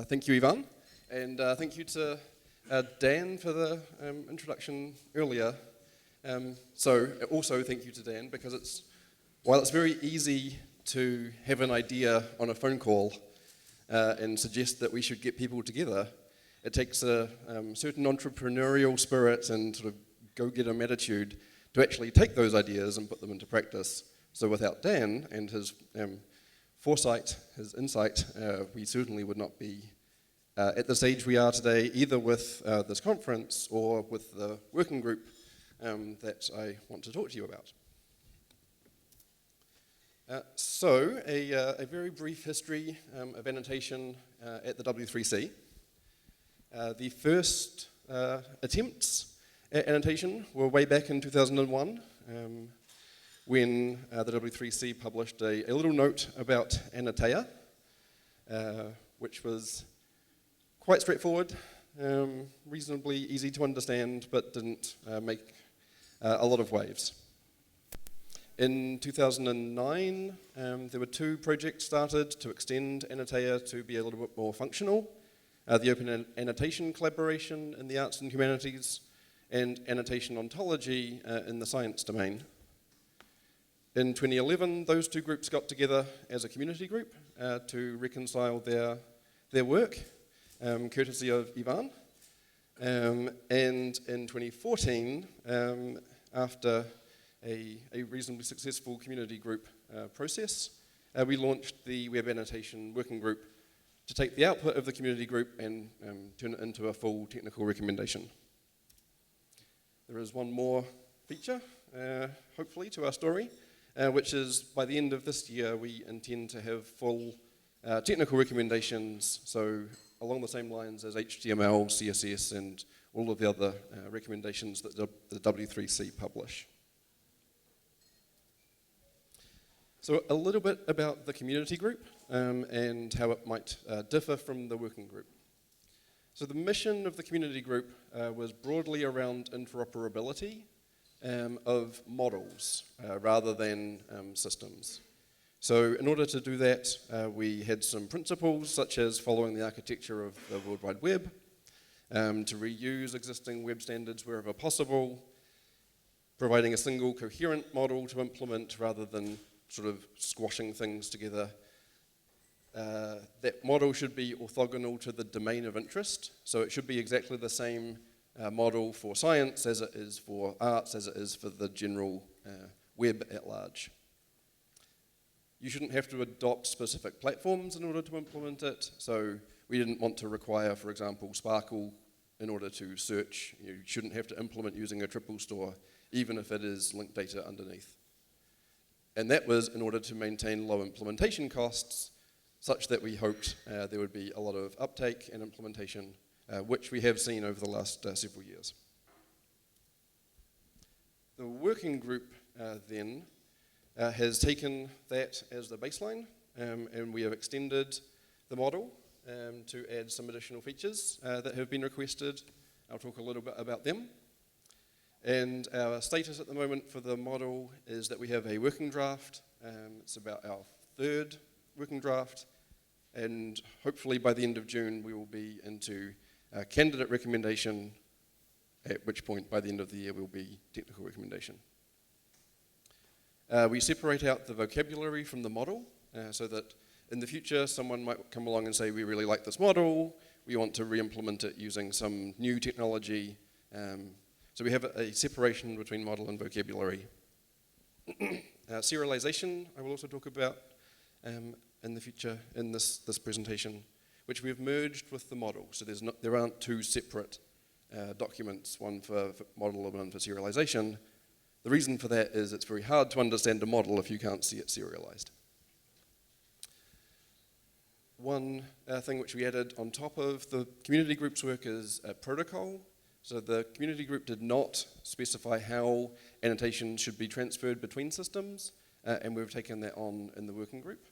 Thank you, Ivan, and thank you to Dan for the introduction earlier. Also thank you to Dan, because while it's very easy to have an idea on a phone call and suggest that we should get people together, it takes a certain entrepreneurial spirit and sort of go-getter attitude to actually take those ideas and put them into practice. So without Dan and his foresight, his insight, we certainly would not be at the stage we are today, either with this conference or with the working group that I want to talk to you about. A very brief history of annotation at the W3C. The first attempts at annotation were way back in 2001, when the W3C published a little note about Annotate, which was quite straightforward, reasonably easy to understand, but didn't make a lot of waves. In 2009, there were two projects started to extend Annotate to be a little bit more functional. The Open Annotation Collaboration in the Arts and Humanities, and Annotation Ontology in the science domain. In 2011, those two groups got together as a community group to reconcile their work, courtesy of Ivan. And in 2014, after a reasonably successful community group process, we launched the Web Annotation Working Group to take the output of the community group and turn it into a full technical recommendation. There is one more feature, hopefully, to our story, which is by the end of this year, we intend to have full technical recommendations, so along the same lines as HTML, CSS, and all of the other recommendations that the W3C publish. So a little bit about the community group and how it might differ from the working group. So the mission of the community group was broadly around interoperability of models rather than systems. So in order to do that, we had some principles, such as following the architecture of the World Wide Web, to reuse existing web standards wherever possible, providing a single coherent model to implement rather than sort of squashing things together. That model should be orthogonal to the domain of interest, so it should be exactly the same model for science as it is for arts, as it is for the general web at large. You shouldn't have to adopt specific platforms in order to implement it, so we didn't want to require, for example, Sparkle in order to search. You shouldn't have to implement using a triple store, even if it is linked data underneath. And that was in order to maintain low implementation costs, such that we hoped there would be a lot of uptake and implementation, which we have seen over the last several years. The working group then has taken that as the baseline, and we have extended the model to add some additional features that have been requested. I'll talk a little bit about them. And our status at the moment for the model is that we have a working draft. It's about our third working draft, and hopefully by the end of June we will be into candidate recommendation, at which point by the end of the year we'll be technical recommendation. We separate out the vocabulary from the model so that in the future someone might come along and say, we really like this model, we want to re-implement it using some new technology. So we have a separation between model and vocabulary. Serialization I will also talk about in the future in this presentation, which we have merged with the model. So there aren't two separate documents, one for model and one for serialization. The reason for that is it's very hard to understand a model if you can't see it serialized. One thing which we added on top of the community group's work is a protocol. So the community group did not specify how annotation should be transferred between systems, and we've taken that on in the working group.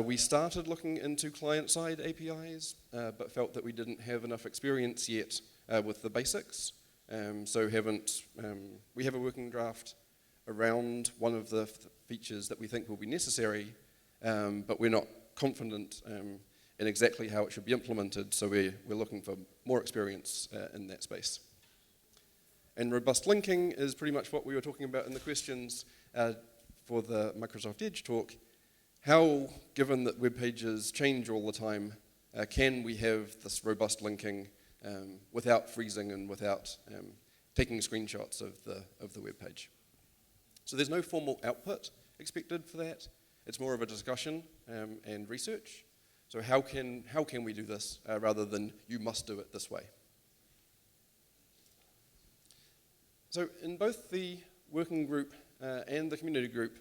We started looking into client-side APIs, but felt that we didn't have enough experience yet with the basics. So we have a working draft around one of the features that we think will be necessary, but we're not confident and exactly how it should be implemented, so we're looking for more experience in that space. And robust linking is pretty much what we were talking about in the questions for the Microsoft Edge talk. How, given that web pages change all the time, can we have this robust linking without freezing and without taking screenshots of the web page? So there's no formal output expected for that. It's more of a discussion and research. So how can we do this rather than you must do it this way? So in both the working group and the community group,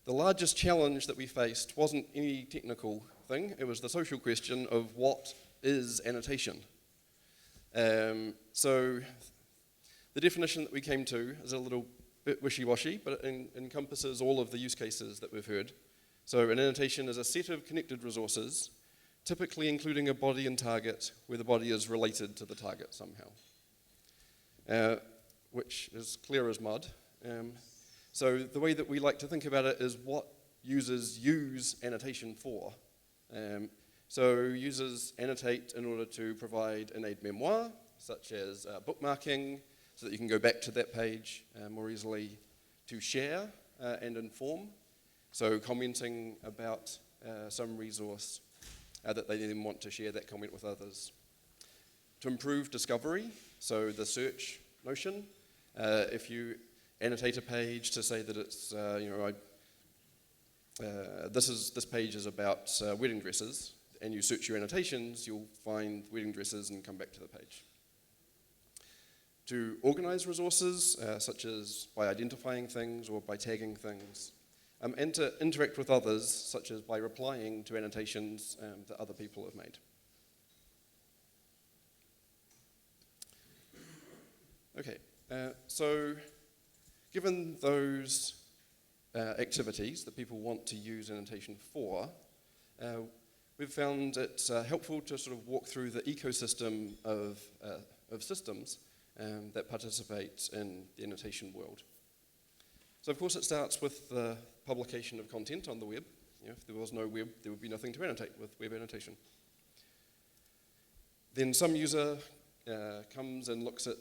the largest challenge that we faced wasn't any technical thing. It was the social question of what is annotation. So the definition that we came to is a little bit wishy-washy, but it encompasses all of the use cases that we've heard. So an annotation is a set of connected resources, typically including a body and target, where the body is related to the target somehow, which is clear as mud. So the way that we like to think about it is what users use annotation for. So users annotate in order to provide an aide-memoire, such as bookmarking, so that you can go back to that page more easily, to share and inform, so commenting about some resource that they then want to share that comment with others. To improve discovery, so the search notion, if you annotate a page to say that it's, this page is about wedding dresses, and you search your annotations, you'll find wedding dresses and come back to the page. To organize resources, such as by identifying things or by tagging things, and to interact with others, such as by replying to annotations that other people have made. Okay, so given those activities that people want to use annotation for, we've found it helpful to sort of walk through the ecosystem of systems that participate in the annotation world. So of course it starts with the publication of content on the web. If there was no web, there would be nothing to annotate with web annotation. Then some user comes and looks at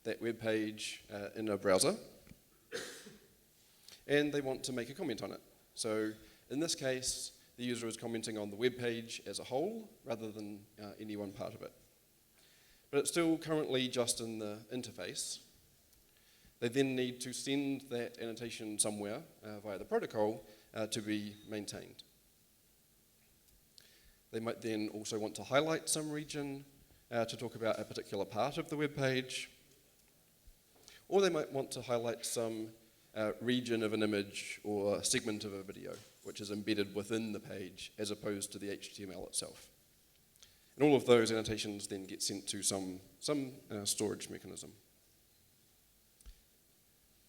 that web page in a browser, and they want to make a comment on it. So in this case, the user is commenting on the web page as a whole, rather than any one part of it. But it's still currently just in the interface. They then need to send that annotation somewhere via the protocol to be maintained. They might then also want to highlight some region to talk about a particular part of the web page. Or they might want to highlight some region of an image or segment of a video, which is embedded within the page as opposed to the HTML itself. And all of those annotations then get sent to some storage mechanism.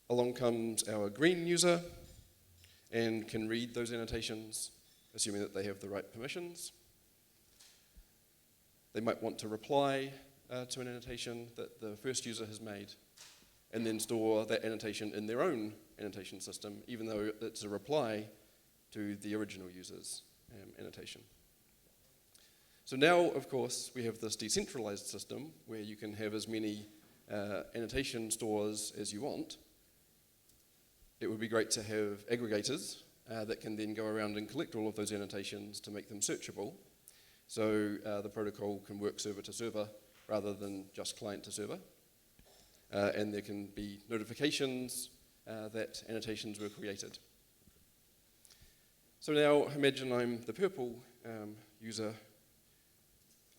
Along comes our green user and can read those annotations, assuming that they have the right permissions. They might want to reply to an annotation that the first user has made, and then store that annotation in their own annotation system, even though it's a reply to the original user's annotation. So now, of course, we have this decentralized system where you can have as many annotation stores as you want. It would be great to have aggregators that can then go around and collect all of those annotations to make them searchable. So the protocol can work server to server rather than just client to server. And there can be notifications that annotations were created. So now imagine I'm the purple user.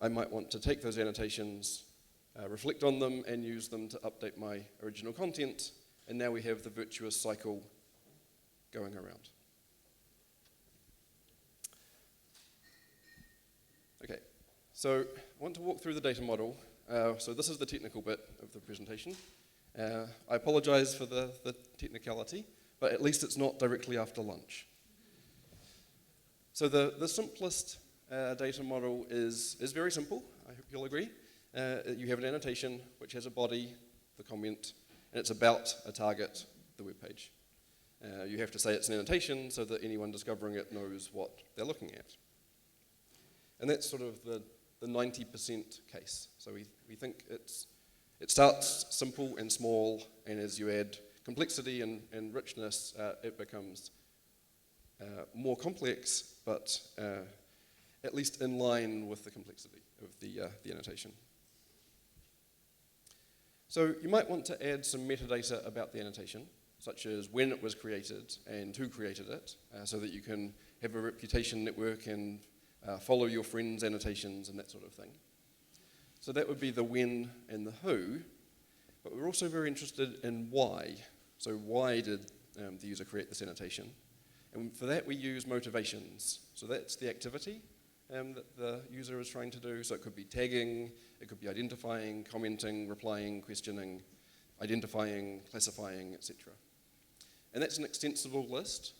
I might want to take those annotations, reflect on them, and use them to update my original content. And now we have the virtuous cycle going around. Okay, so I want to walk through the data model. So this is the technical bit of the presentation. I apologize for the technicality, but at least it's not directly after lunch. So the simplest data model is very simple, I hope you'll agree. You have an annotation which has a body, the comment, and it's about a target, the web page. You have to say it's an annotation so that anyone discovering it knows what they're looking at. And that's sort of the 90% case. So we think it starts simple and small, and as you add complexity and richness, it becomes more complex, but at least in line with the complexity of the annotation. So you might want to add some metadata about the annotation, such as when it was created and who created it, so that you can have a reputation network and follow your friends' annotations and that sort of thing. So that would be the when and the who, but we're also very interested in why. So why did the user create this annotation? And for that we use motivations. So that's the activity that the user is trying to do. So it could be tagging, it could be identifying, commenting, replying, questioning, identifying, classifying, etc. And that's an extensible list.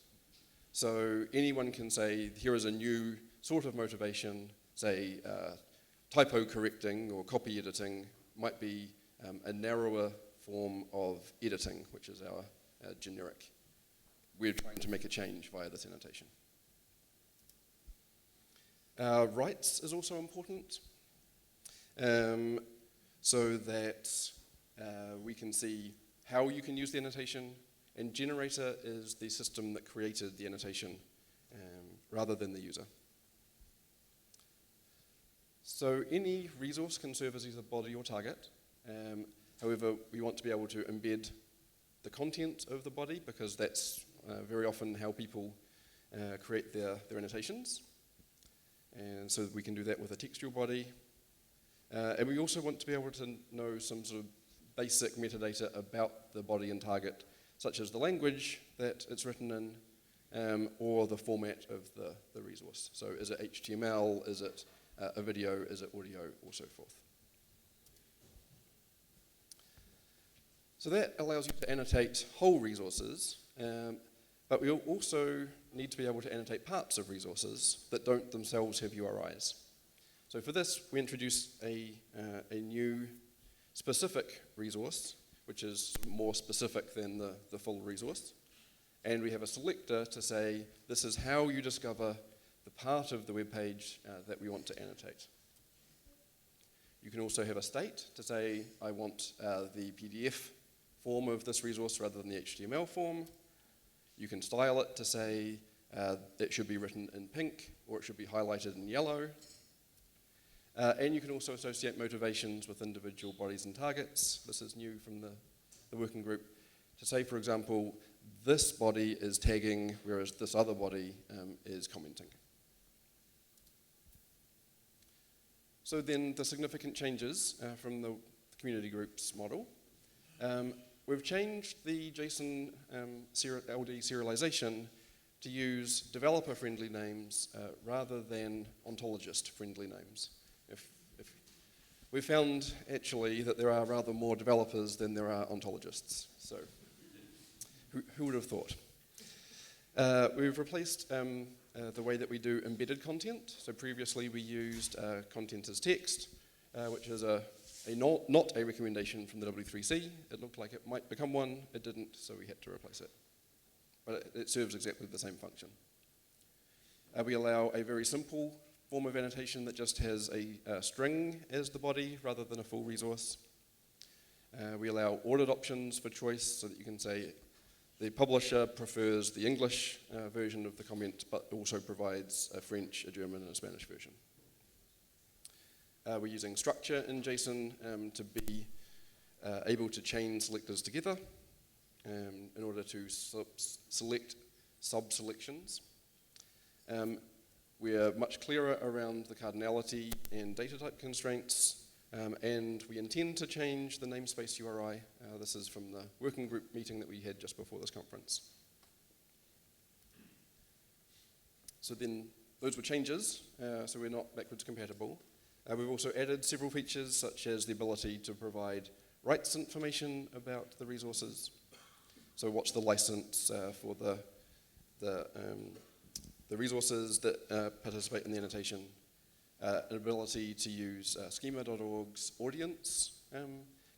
So anyone can say, here is a new sort of motivation, say typo correcting or copy editing might be a narrower form of editing, which is our generic. We're trying to make a change via this annotation. Rights is also important, so that we can see how you can use the annotation, and generator is the system that created the annotation rather than the user. So any resource can serve as either body or target. However, we want to be able to embed the content of the body, because that's very often how people create their annotations. And so we can do that with a textual body. And we also want to be able to know some sort of basic metadata about the body and target, such as the language that it's written in, or the format of the resource. So is it HTML, is it a video, is it audio, or so forth. So that allows you to annotate whole resources, but we also need to be able to annotate parts of resources that don't themselves have URIs. So for this, we introduce a new specific resource, which is more specific than the full resource. And we have a selector to say, this is how you discover the part of the web page that we want to annotate. You can also have a state to say, I want the PDF form of this resource rather than the HTML form. You can style it to say it should be written in pink or it should be highlighted in yellow. And you can also associate motivations with individual bodies and targets. This is new from the working group. To say, for example, this body is tagging, whereas this other body is commenting. So then the significant changes from the community groups model. We've changed the JSON LD serialization to use developer-friendly names rather than ontologist-friendly names. We found actually that there are rather more developers than there are ontologists. So who would have thought? We've replaced the way that we do embedded content. So previously we used content as text, which is not a recommendation from the W3C. It looked like it might become one. It didn't, so we had to replace it. But it serves exactly the same function. We allow a very simple form of annotation that just has a string as the body rather than a full resource. We allow ordered options for choice so that you can say the publisher prefers the English version of the comment, but also provides a French, a German, and a Spanish version. We're using structure in JSON to be able to chain selectors together in order to select sub-selections. We're much clearer around the cardinality and data type constraints, and we intend to change the namespace URI. This is from the working group meeting that we had just before this conference. So then those were changes, so we're not backwards compatible. We've also added several features, such as the ability to provide rights information about the resources. So what's the license for the resources that participate in the annotation. An ability to use schema.org's audience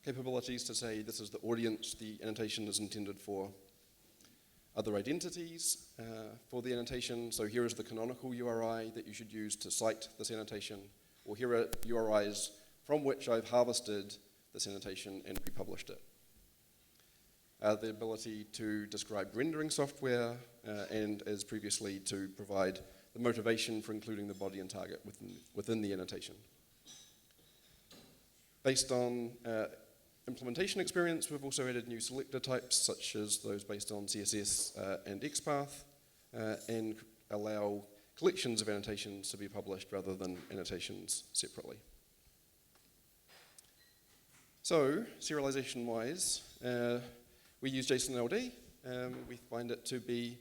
capabilities to say this is the audience the annotation is intended for. Other identities, for the annotation. So here is the canonical URI that you should use to cite this annotation, or here are URIs from which I've harvested this annotation and republished it. The ability to describe rendering software, and as previously to provide the motivation for including the body and target within the annotation. Based on implementation experience, we've also added new selector types, such as those based on CSS and XPath, and allow collections of annotations to be published rather than annotations separately. So, serialization-wise, we use JSON-LD. We find it to be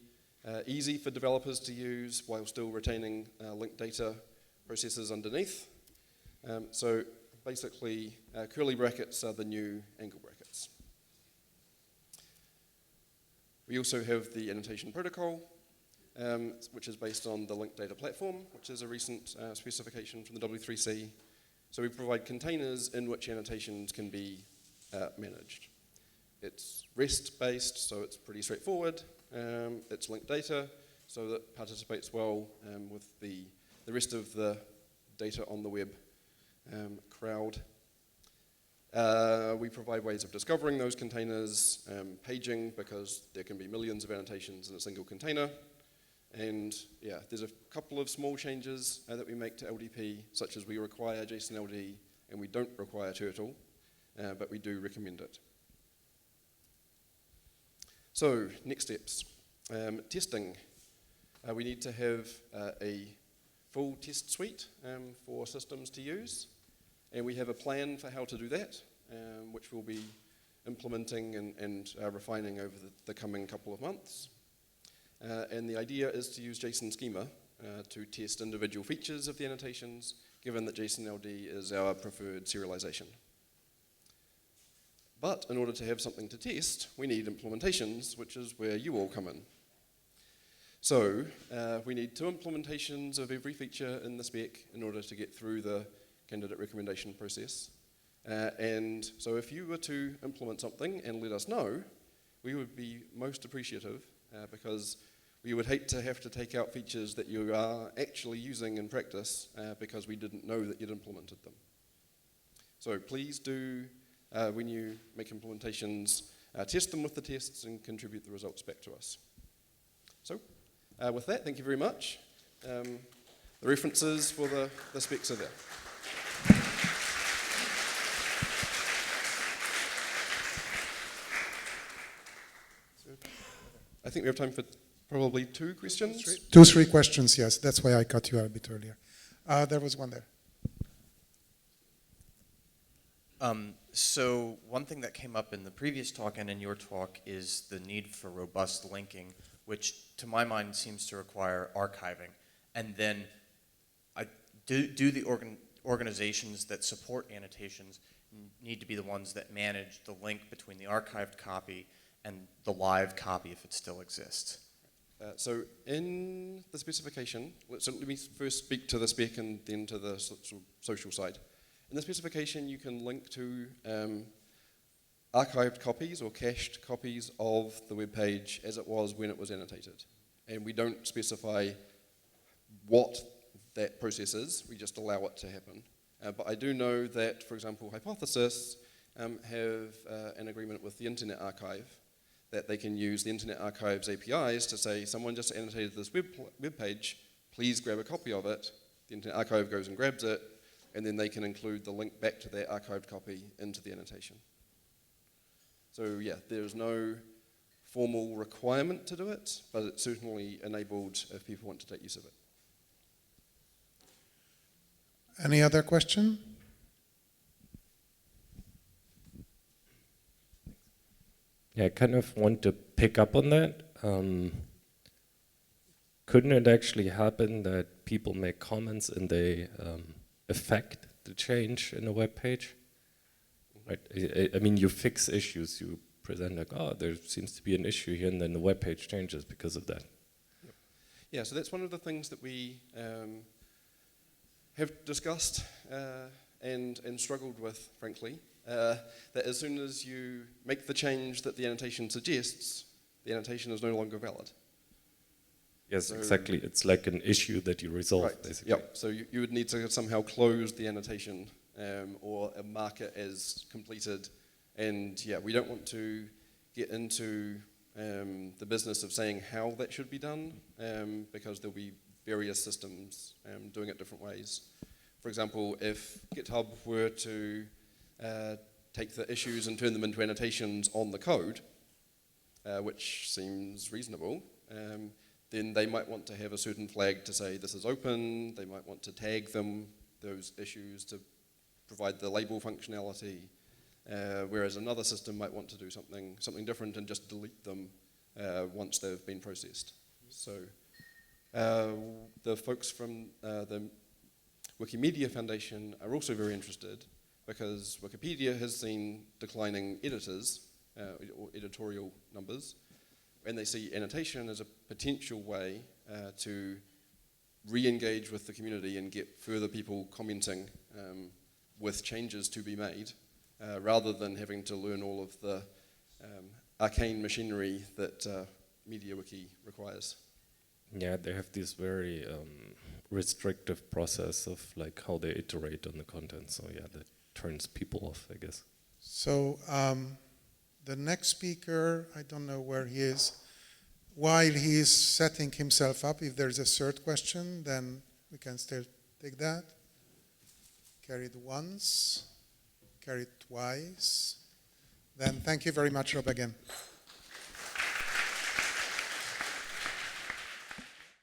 easy for developers to use while still retaining linked data processes underneath. So basically, curly brackets are the new angle brackets. We also have the annotation protocol, which is based on the linked data platform, which is a recent specification from the W3C. So we provide containers in which annotations can be managed. It's REST-based, so it's pretty straightforward. It's linked data, so that participates well with the rest of the data on the web crowd. We provide ways of discovering those containers, paging, because there can be millions of annotations in a single container. And yeah, there's a couple of small changes that we make to LDP, such as we require JSON-LD and we don't require Turtle, but we do recommend it. So, next steps. Testing. We need to have a full test suite for systems to use, and we have a plan for how to do that, which we'll be implementing and refining over the coming couple of months. And the idea is to use JSON schema to test individual features of the annotations, given that JSON-LD is our preferred serialization. But in order to have something to test, we need implementations, which is where you all come in. So we need 2 implementations of every feature in the spec in order to get through the candidate recommendation process. And so if you were to implement something and let us know, we would be most appreciative because we would hate to have to take out features that you are actually using in practice because we didn't know that you'd implemented them. So please do, when you make implementations, test them with the tests and contribute the results back to us. So with that, thank you very much. The references for the specs are there. I think we have time for probably 2 questions. 3 questions, yes. That's why I cut you out a bit earlier. There was one there. So one thing that came up in the previous talk and in your talk is the need for robust linking, which to my mind seems to require archiving. And then do the organizations that support annotations need to be the ones that manage the link between the archived copy and the live copy if it still exists? So in the specification, so let me first speak to the spec and then to the social side. In the specification, you can link to archived copies or cached copies of the web page as it was when it was annotated. And we don't specify what that process is, we just allow it to happen. But I do know that, for example, Hypothesis have an agreement with the Internet Archive that they can use the Internet Archive's APIs to say, someone just annotated this web page, please grab a copy of it. The Internet Archive goes and grabs it, and then they can include the link back to their archived copy into the annotation. So yeah, there's no formal requirement to do it, but it's certainly enabled if people want to take use of it. Any other question? Yeah, I kind of want to pick up on that. Couldn't it actually happen that people make comments and they affect the change in a web page? Right. I mean, you fix issues, you present like, oh, there seems to be an issue here, and then the web page changes because of that. Yep. Yeah, so that's one of the things that we have discussed and struggled with, frankly, that as soon as you make the change that the annotation suggests, the annotation is no longer valid. Yes, So- exactly. It's like an issue that you resolve, Right. basically. Yep. So you would need to somehow close the annotation or mark it as completed. And yeah, we don't want to get into the business of saying how that should be done because there'll be various systems doing it different ways. For example, if GitHub were to take the issues and turn them into annotations on the code, which seems reasonable, then they might want to have a certain flag to say this is open. They might want to tag them, those issues, to provide the label functionality, whereas another system might want to do something different and just delete them once they've been processed. So the folks from the Wikimedia Foundation are also very interested because Wikipedia has seen declining editors or editorial numbers, and they see annotation as a potential way to re-engage with the community and get further people commenting with changes to be made, rather than having to learn all of the arcane machinery that MediaWiki requires. Yeah, they have this very restrictive process of like how they iterate on the content. So yeah, that turns people off, I guess. So the next speaker, I don't know where he is. While he is setting himself up, if there's a third question, then we can still take that. Carried once, carried twice. Then thank you very much, Rob, again.